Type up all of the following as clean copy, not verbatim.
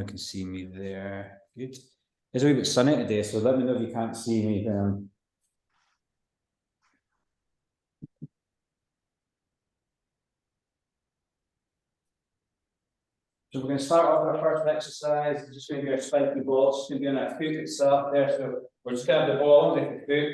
camera can see me there. Good. It's a wee bit sunny today, so let me know if you can't see me. So we're going to start off with our first exercise. It's just going to be our spiky ball. It's going to be on that foot itself there. So we're just going to have the ball on the foot.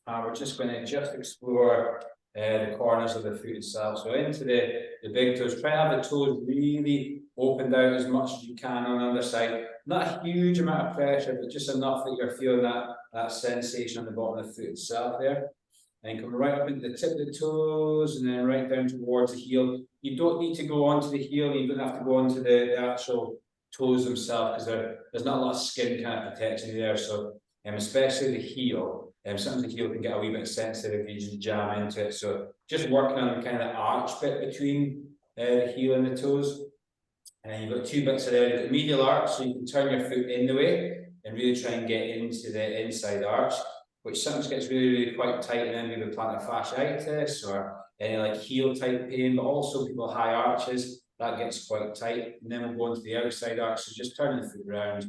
We're just going to explore the corners of the foot itself. So into the big toes. Try to have the toes really opened out as much as you can on the other side. Not a huge amount of pressure, but just enough that you're feeling that sensation on the bottom of the foot itself there. And come right up into the tip of the toes and then right down towards the heel. You don't need to go onto the heel, you don't have to go onto the actual toes themselves because there's not a lot of skin kind of protection there. So especially the heel, sometimes the heel can get a wee bit sensitive if you just jam into it. So just working on kind of the arch bit between the heel and the toes. And you've got two bits there. You've got the medial arch, so you can turn your foot in the way and really try and get into the inside arch, which sometimes gets really quite tight and then maybe plantar fasciitis or any like heel type pain, but also people with high arches, that gets quite tight. And then we'll go into the outside arch, so just turning the foot around.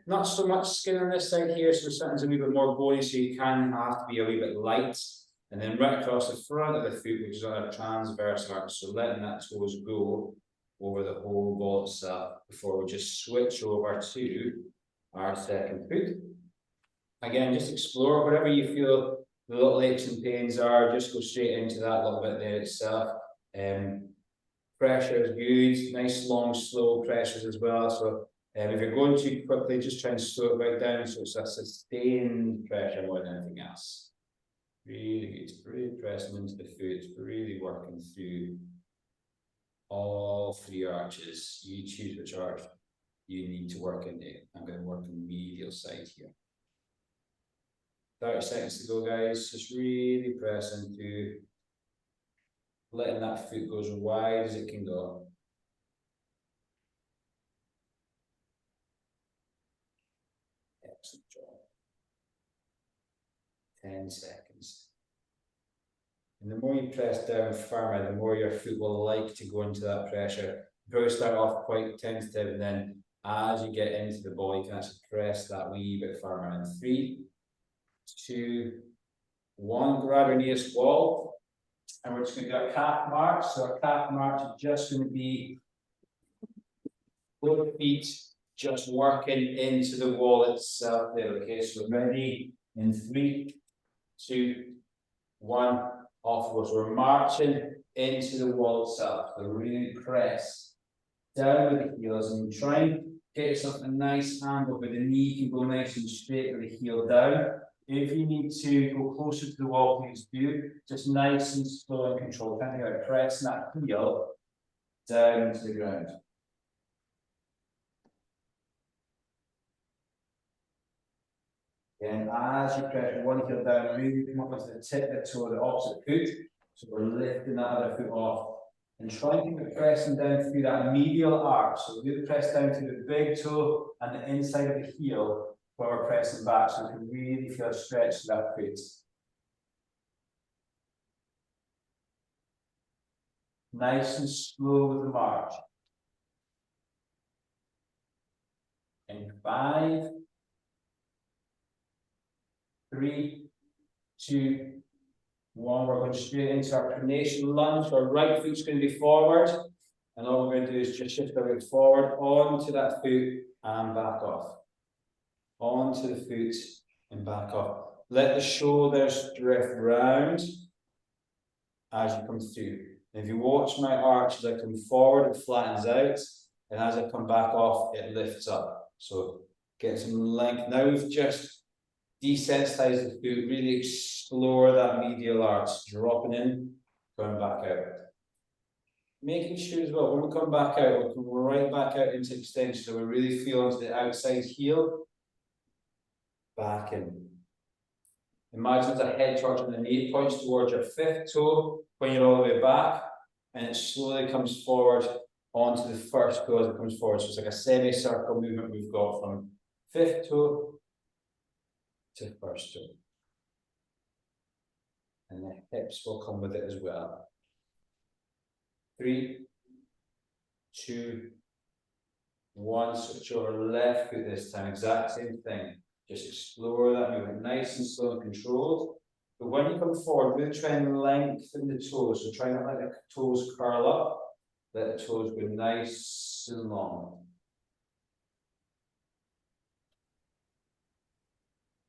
Not so much skin on this side here, so sometimes a wee bit more bony, so you can have to be a wee bit light. And then right across the front of the foot, which is on a transverse arch, so letting that toes go over the whole ball itself before we just switch over to our second foot. Again, just explore whatever you feel the little aches and pains are, just go straight into that little bit there itself. Pressure is good, nice long slow pressures as well. So if you're going too quickly, just try and slow it right down so it's a sustained pressure more than anything else. Really good, really pressing into the foot, really working through all three arches. You choose which arch you need to work into. I'm going to work on the medial side here. 30 seconds to go, guys. Just really pressing through, letting that foot go as wide as it can go. Excellent job. 10 seconds. And the more you press down firmer, the more your foot will like to go into that pressure. You probably start off quite tentative, and then as you get into the ball, you can actually press that wee bit firmer. In 3, 2, 1, grab your knee as wall. And we're just going to do a calf march. So our calf march is just going to be both feet just working into the wall itself there. Okay, so ready in 3, 2, 1. Off goes. We're marching into the wall itself. So really press down with the heels and try and get yourself a nice angle where the knee can go nice and straight with the heel down. If you need to go closer to the wall, please do. Just nice and slow and controlled. Kind of pressing that heel down to the ground. And as you press one heel down, really come up onto the tip of the toe, the opposite foot. So we're lifting that other foot off. And try and keep pressing down through that medial arch. So really press down to the big toe and the inside of the heel while we're pressing back, so we can really feel a stretch to that foot. Nice and slow with the march. In 5, 3, 2, 1. We're going straight into our pronation lunge. Our right foot's going to be forward. And all we're going to do is just shift our weight forward onto that foot and back off. Onto the foot and back off. Let the shoulders drift round as you come through. And if you watch my arch, as I come forward, it flattens out. And as I come back off, it lifts up. So get some length. Now we've just desensitize the foot, really explore that medial arch, dropping in, going back out. Making sure as well, when we come back out, we'll come right back out into extension, so we really feel onto the outside heel, back in. Imagine the head towards the knee, points towards your 5th toe when you're all the way back, and it slowly comes forward onto the 1st toe as it comes forward. So it's like a semicircle movement we've got from 5th toe to 1st toe. And the hips will come with it as well. 3, 2, One, switch over left foot this time, exact same thing. Just explore that movement, nice and slow and controlled. But when you come forward, really try and lengthen the toes. So try not to let the toes curl up. Let the toes go nice and long.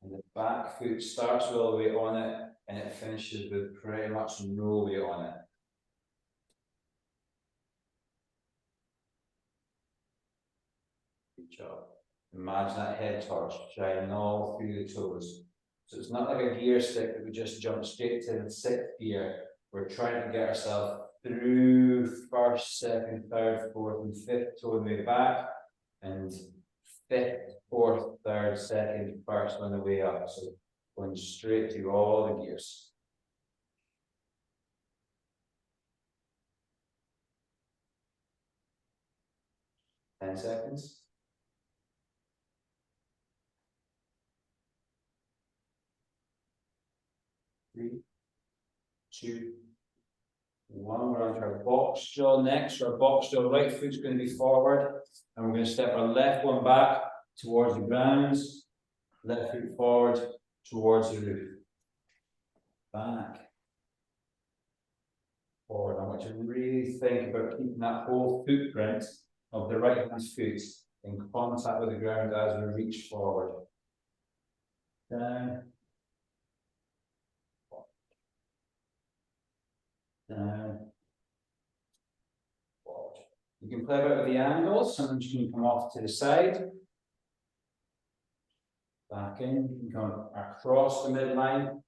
And the back foot starts with all the weight on it, and it finishes with pretty much no weight on it. Good job. Imagine that head torch shining all through the toes. So it's not like a gear stick that we just jump straight to the sixth gear. We're trying to get ourselves through first, second, third, fourth, and fifth toe on the way back, and fifth, fourth, third, second, first on the way up. So going straight through all the gears. Ten seconds. 3, 2, 1. We're on to our box jaw next. Our box jaw right foot's going to be forward, and we're going to step our left one back towards the ground, left foot forward towards the roof. Back, forward. I want you to really think about keeping that whole footprint of the right hand's foot in contact with the ground as we reach forward. Down. Down. Forward. You can play about with the angles. Sometimes you can come off to the side. Back in. You can come across the midline.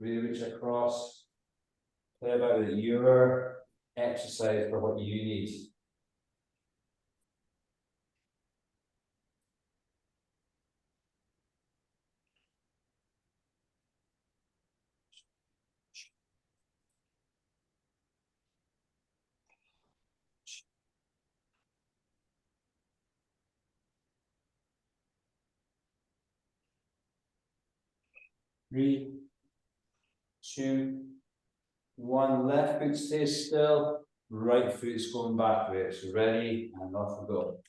Really reach across. Play about with your exercise for what you need. Three, 2, 1. Left foot stays still. Right foot is going back with it. So ready, and off we go.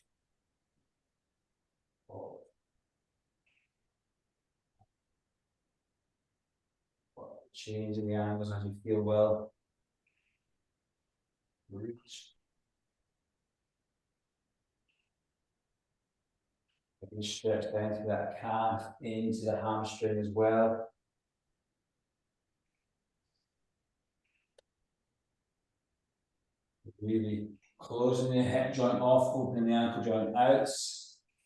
Forward. Changing the angles as you feel well. Reach. You can stretch down to that calf, into the hamstring as well. Really closing the hip joint off, opening the ankle joint out,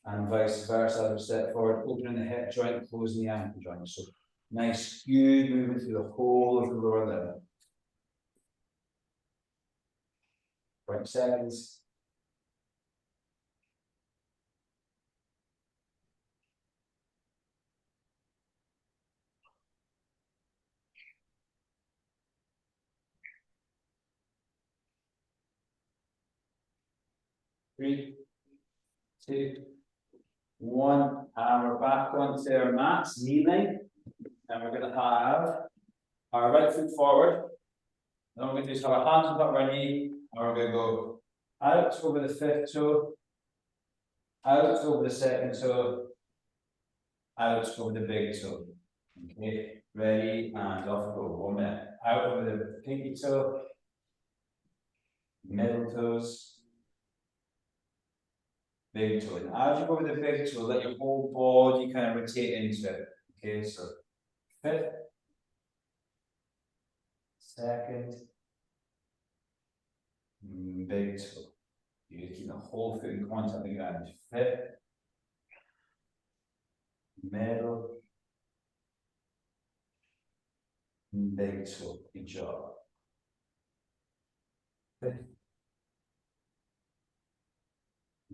and vice versa. As we step forward, opening the hip joint, closing the ankle joint. So nice, good movement through the whole of the lower limb. 20 seconds. Three, 2, 1, and we're back onto our mats, kneeling, and we're going to have our right foot forward. And what we're going to do is have our hands on top of our knee, and we're going to go out over the fifth toe, out over the second toe, out over the big toe. Okay, ready, and off we go. 1 minute. Out over the pinky toe, middle toes, big toe. And as you go with the big toe, let your whole body kind of rotate into it. Okay, so fifth, second, big toe. You keep the whole foot in contact with the ground. Fifth, middle, big toe. Good job. Fifth,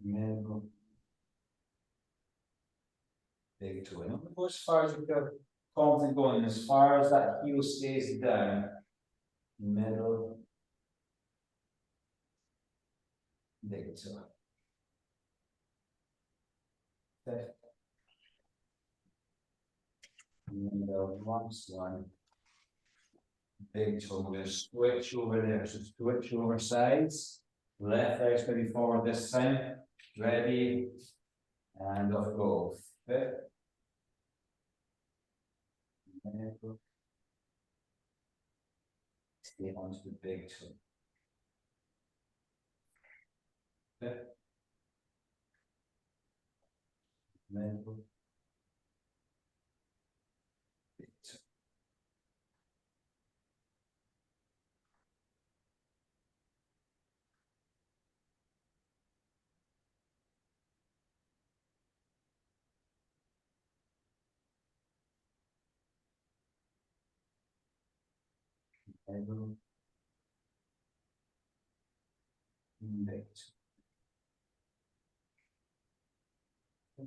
middle, big toe. And don't go as far as you feel confident going, as far as that heel stays down. Middle, big toe. Fifth, middle, last one. Big toe. We're going to switch over there. So switch over sides. Left leg's going to be forward this time. Ready, and off go. Fit. Stay onto the big toe. Fit. Mental. Big toe. Mental. Big toe.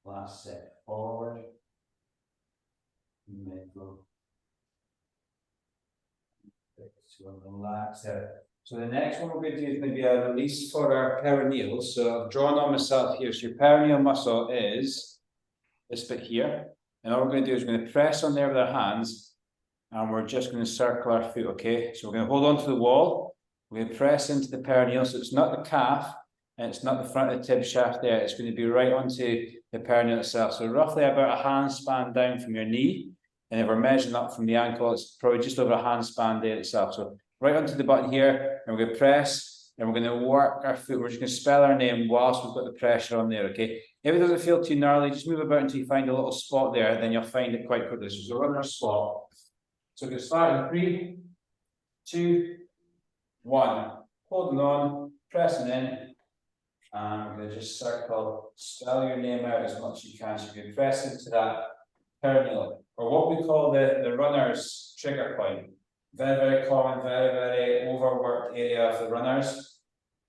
Last set forward. Mental. So relax it. So the next one we're going to do is going to be a release for our perineal. So I've drawn on myself here. So your perineal muscle is this bit here. And all we're going to do is we're going to press on there with our hands. And we're just going to circle our foot, okay? So we're going to hold on to the wall. We're going to press into the perineal. So it's not the calf. And it's not the front of the tib shaft there. It's going to be right onto the perineal itself. So roughly about a hand span down from your knee. And if we're measuring up from the ankle, it's probably just over a hand span there itself. So right onto the button here, and we're going to press, and we're going to work our foot. We're just going to spell our name whilst we've got the pressure on there, okay? If it doesn't feel too gnarly, just move about until you find a little spot there, then you'll find it quite quickly. So we're on our spot. So we're going to start in 3, 2, 1. Holding on, pressing in, and we're going to just circle, spell your name out as much as you can. So you're going to press into that perineal, or what we call the runner's trigger point. Very, very common, very, very overworked area for runners.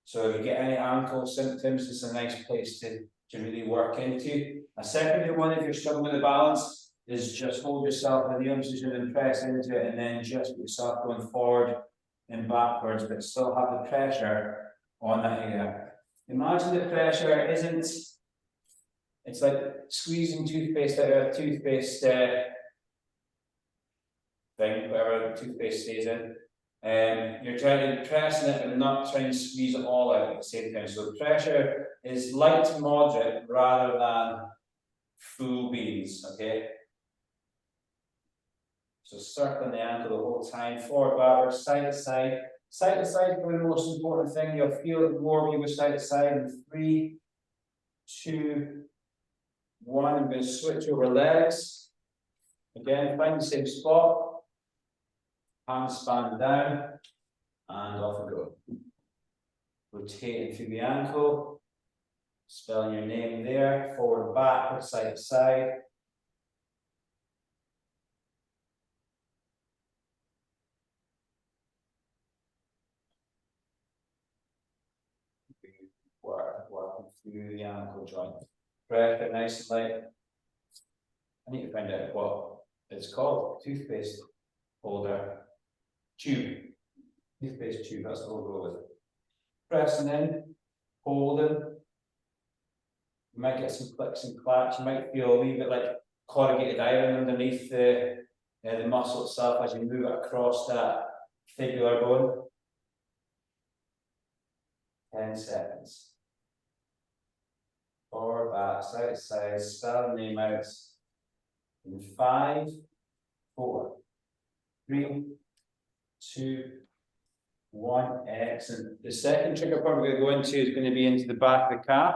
So if you get any ankle symptoms, it's a nice place to really work into. A secondary one, if you're struggling with the balance, is just hold yourself in the position and press into it, and then just get yourself going forward and backwards, but still have the pressure on that area. Imagine the pressure isn't, it's like squeezing toothpaste out of a toothpaste thing, whatever the toothpaste stays in. You're trying to press it and not trying to squeeze it all out at the same time. So the pressure is light to moderate rather than full beans, okay? So circling the ankle the whole time, forward, backwards, side to side. Side to side is probably the most important thing. You'll feel it more when you go side to side in 3, 2, 1. I'm going to switch over legs. Again, find the same spot. Hands span down, and off we go. Rotating through the ankle, spelling your name there, forward, backward, side to side. Working through the ankle joint. Pressure nice and light. I need to find out what it's called. Toothpaste holder. Tube. Toothpaste tube, that's what we'll go with. Pressing in, holding. You might get some clicks and clacks. You might feel a wee bit like corrugated iron underneath the muscle itself as you move it across that fibular bone. 10 seconds. Forward, back, side to side, spell the name out. In 5, 4, 3, 2, 1. Excellent. The second trigger point we're going to go into is going to be into the back of the calf.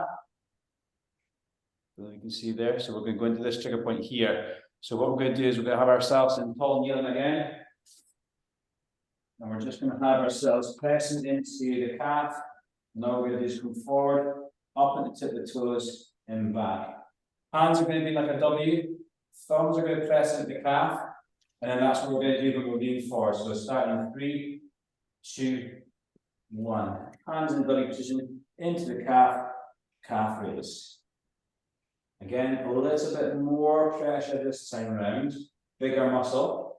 So you can see there. So we're going to go into this trigger point here. So what we're going to do is we're going to have ourselves in tall kneeling again. And we're just going to have ourselves pressing into the calf. Now we're going to just come forward, up at the tip of the toes, and back. Hands are going to be like a W. Thumbs are going to press into the calf. And then that's what we're going to do when we're leaning forward. So starting in 3, 2, 1. Hands in W position, into the calf, calf raise. Again, a little bit more pressure this time around. Bigger muscle.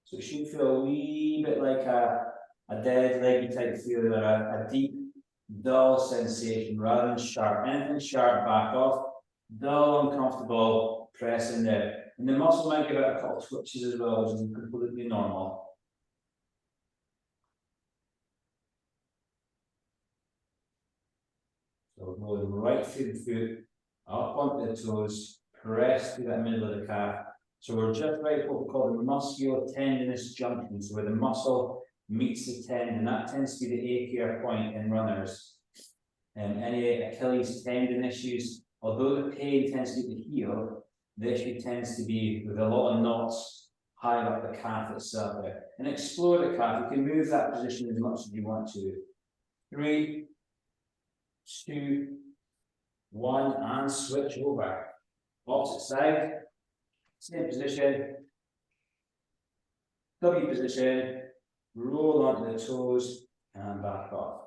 So it should feel a wee bit like a dead leggy type feeling, or a deep, dull sensation rather than sharp. Anything sharp, back off. dull, uncomfortable, pressing there. And the muscle might give it a couple of twitches as well, which is completely normal. So going right through the foot, up onto the toes, press through that middle of the calf. So we're just right what we call the musculotendinous junction, so where the muscle meets the tendon. That tends to be the achial point in runners. And any Achilles tendon issues, although the pain tends to be the heel, the issue tends to be with a lot of knots high up the calf itself there. And explore the calf. You can move that position as much as you want to. 3, 2, 1, and switch over. Opposite side, same position, W position, roll onto the toes and back off.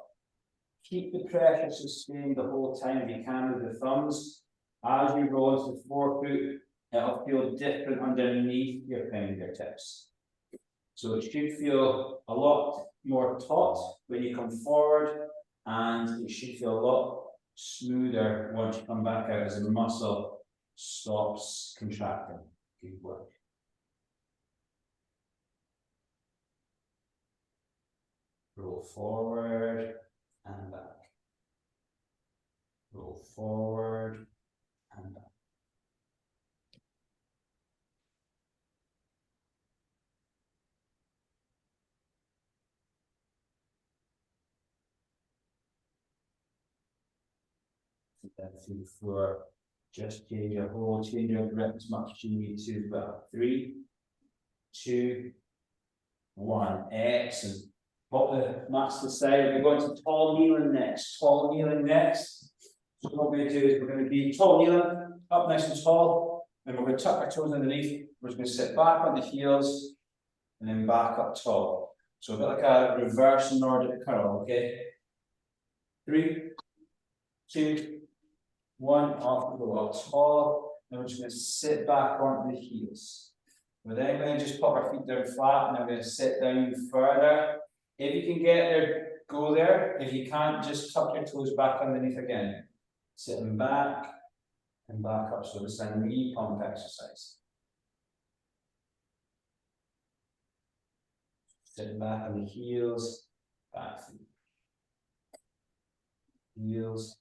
Keep the pressure sustained the whole time if you can with the thumbs. As you roll into the forefoot, it'll feel different underneath your fingertips. So it should feel a lot more taut when you come forward, and it should feel a lot smoother once you come back out as the muscle stops contracting. Good work. Roll forward and back. Roll forward and back. Through the floor. Just change your hold, change your grip as much as you need to as well. 3, 2, 1. Excellent. Pop the mats to the side. We're going to tall kneeling next. Tall kneeling next. So what we're going to do is we're going to be tall kneeling, up nice and tall, and we're going to tuck our toes underneath. We're just going to sit back on the heels and then back up tall. So a bit like a reverse Nordic curl, okay? 3, 2, 1, off we go up tall, and we're just going to sit back onto the heels. We're then going to just pop our feet down flat, and I'm going to sit down further. If you can get there, go there. If you can't, just tuck your toes back underneath again. Sitting back and back up. So this is a knee pump exercise. Sitting back on the heels, back feet. Heels.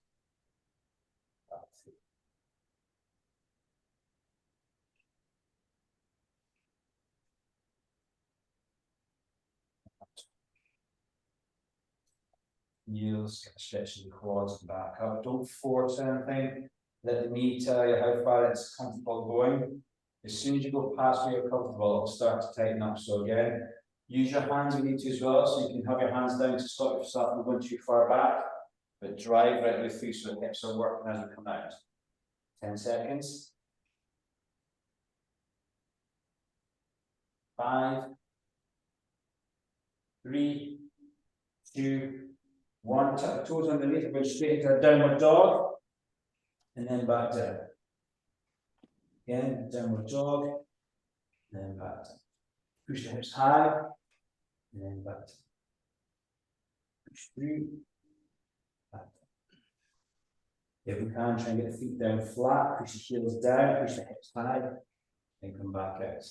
Heels, stretching the quads and back up. Don't force anything. Let the knee tell you how far it's comfortable going. As soon as you go past where you're comfortable, it'll start to tighten up. So again, use your hands if you need to as well, so you can have your hands down to stop yourself from going too far back, but drive right with through so the hips are working as we come out. 10 seconds. 5, 3, 2, 1. Tuck the toes underneath. We're going straight into a downward dog, and then back down. Again, downward dog, and then back down. Push the hips high, and then back down. Push through, back down. If we can, try and get the feet down flat, push the heels down, push the hips high, and come back out.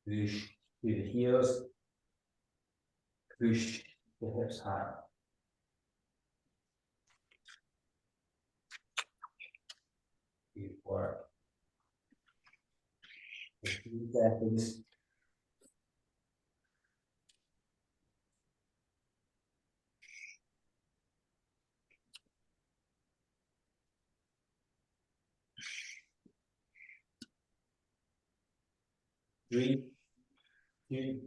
Push through the heels, push the hips high. Good work. 15 seconds. Three, 2,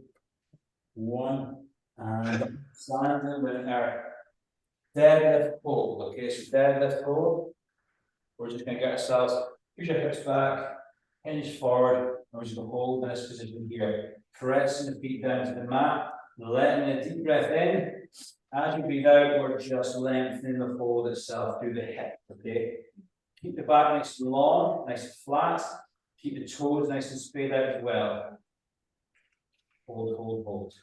1, and standing with our deadlift hold. Okay, so deadlift hold. We're just going to get ourselves, push our hips back, hinge forward, and we're just going to hold in this position here. Pressing the feet down to the mat, letting a deep breath in. As you breathe out, we're just lengthening the hold itself through the hip. Okay, keep the back nice and long, nice and flat. Keep the toes nice and straight out as well. Hold, hold, hold.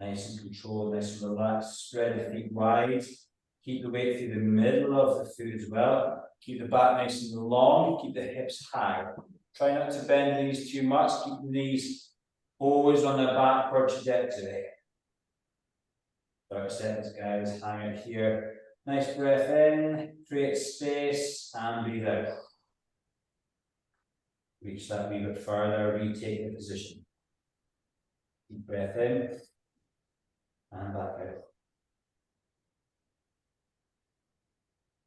Nice and controlled, nice and relaxed. Spread the feet wide. Keep the weight through the middle of the foot as well. Keep the back nice and long. Keep the hips high. Try not to bend the knees too much. Keep the knees always on a backward trajectory. 30 seconds, guys. Hang it here. Nice breath in. Create space and breathe out. Reach that wee bit further. Retake the position. Deep breath in and back out.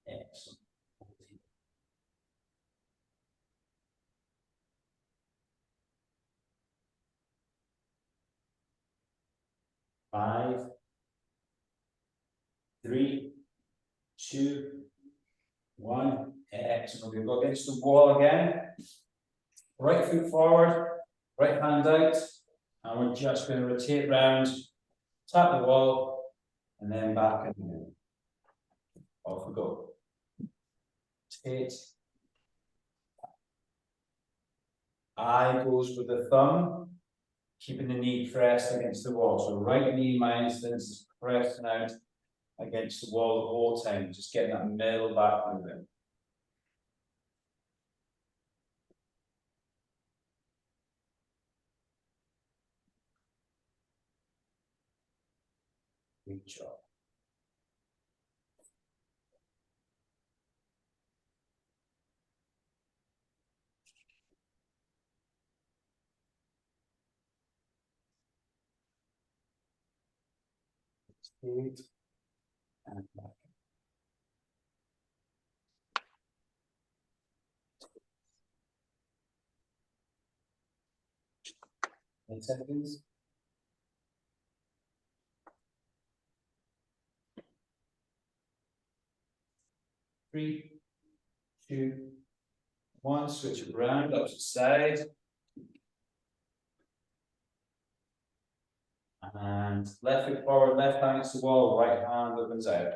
Excellent. 5, 3, 2, 1. Excellent. We'll go against the wall again. Right foot forward, right hand out, and we're just going to rotate round, tap the wall, and then back and in. Off we go. Rotate. Eye goes with the thumb, keeping the knee pressed against the wall. So right knee, in my instance, is pressing out against the wall the whole time, just getting that middle back moving. Good job. Good. And back. 10 seconds. 3, 2, 1. Switch it around, opposite side. And left foot forward, left hand against the wall, right hand opens out.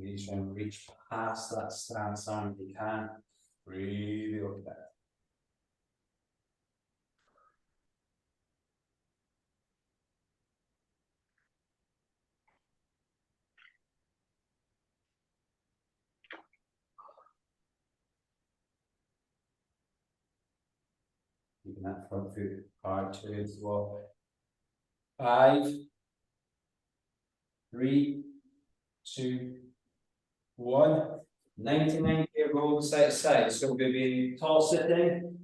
You just want to reach past that stance arm if you can. Really look at that. Keeping that front foot hard towards the wall. 5, 3, 2, 1. 99 here, roll side to side. So we're going to be tall sitting.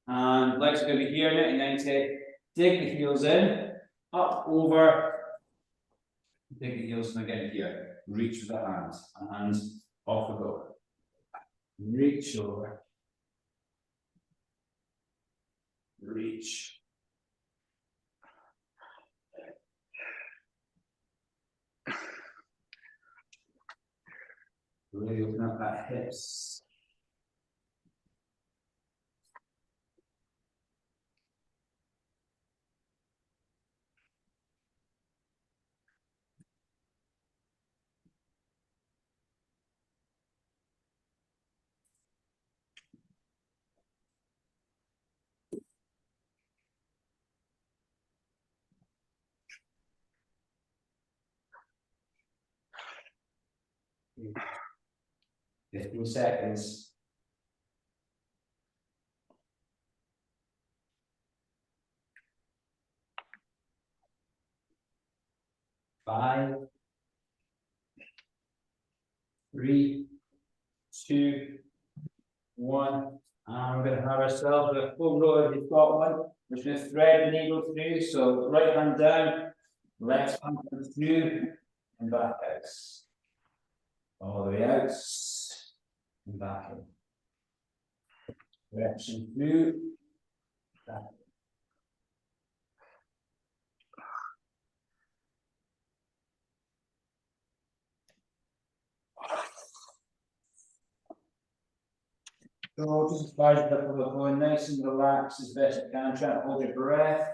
And legs are going to be here, 90. Dig the heels in, up, over. Dig the heels and again here. Reach with the hands. And off we go. Reach over. Reach. Really open up that hips. Mm. 15 seconds. 5, 3, 2, 1. And we're going to have ourselves a full row if you've got one. We're just going to thread the needle through. So right hand down, left hand through, and back out. All the way out, and back in. Direction through, back. So just as the going nice and relaxed as best you can. Try to hold your breath.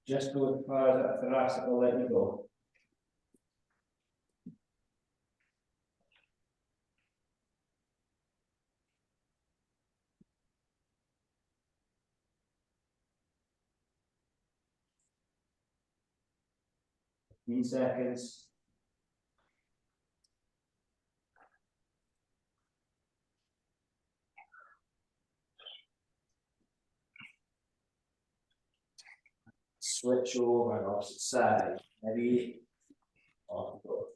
Just go as far as that thoracic will let you go. Seconds. Switch over opposite side. Ready? Off you go.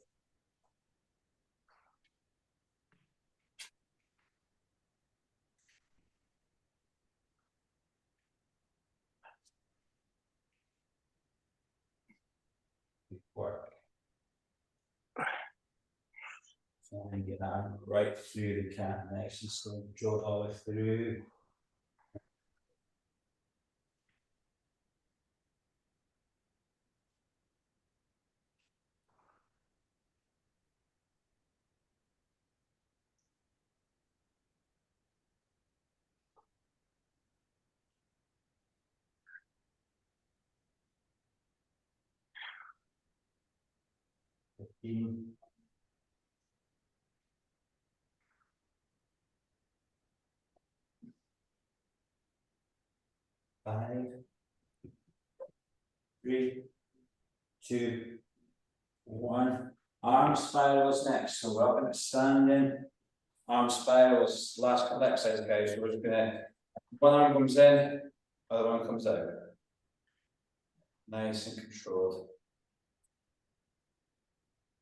Work. So I'm get that right through the calf next and slow. Draw it all the way through. In 5, 3, 2, 1. Arm spirals next. So we're up in a standing. Arm spirals. Last couple exercises, guys. We're just gonna one arm comes in, other one comes out. Nice and controlled.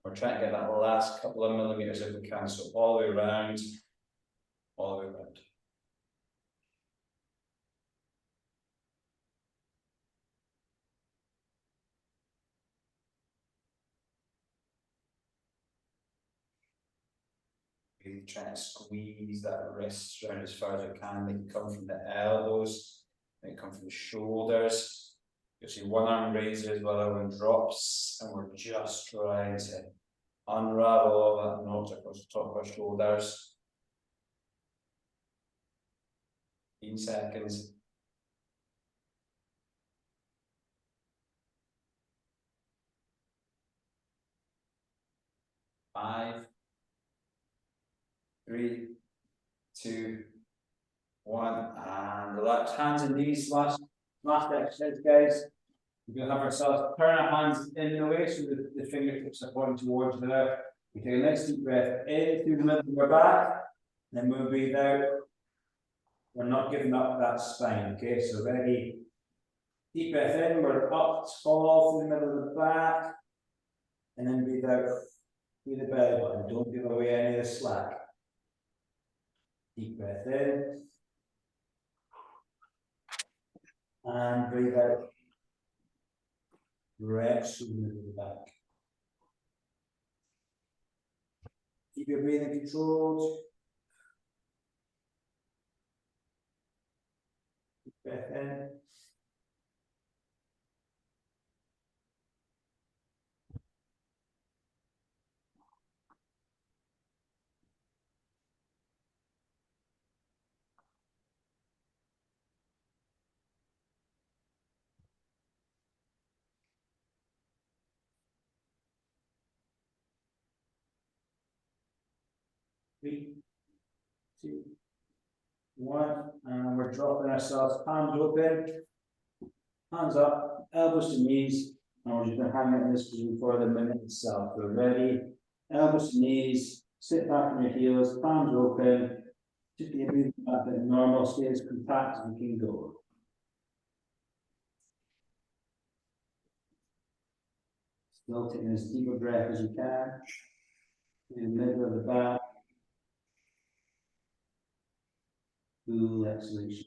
We're trying to get that last couple of millimeters if we can. So all the way around, all the way around. Really trying to squeeze that wrist around as far as I can. Make it come from the elbows, make it come from the shoulders. You'll see one arm raises while the other one drops, and we're just trying to unravel all that knot across the top of our shoulders. 15 seconds. 5, 3, 2, 1, and relax. Hands and knees. Last exercise, guys. We're going to have ourselves turn our hands in the way so that the fingertips are pointing towards the left. We take a nice deep breath in through the middle of our back, then we'll breathe out. We're not giving up that spine, okay? So ready. Deep breath in, we're up, tall through the middle of the back, and then breathe out through the belly button. Don't give away any of the slack. Deep breath in, and breathe out. Rest through the middle of the back. Keep your breathing controlled. Deep breath in. Three, 2, 1, and we're dropping ourselves, hands open, hands up, elbows to knees, and we're just going to hang out in this position for the minute itself. So ready, elbows to knees, sit back on your heels, palms open, just get breathing back at normal, stay as compact as you can go. Still taking as deep a breath as you can, in the middle of the back, full exhalation.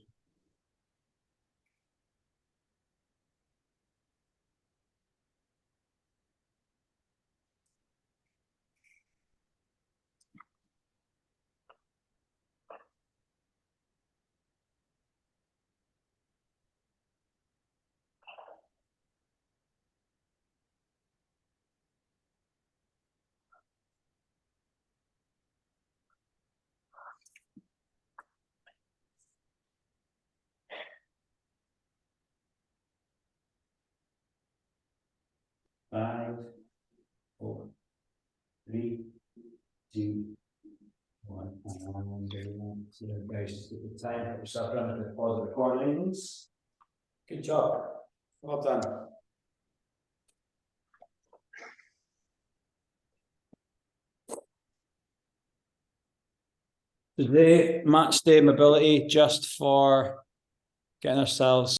5, 4, 3, 2, 1. And so guys, take the time, put yourself around with pause the core lengths. Good job. Well done. Today, match day mobility just for getting ourselves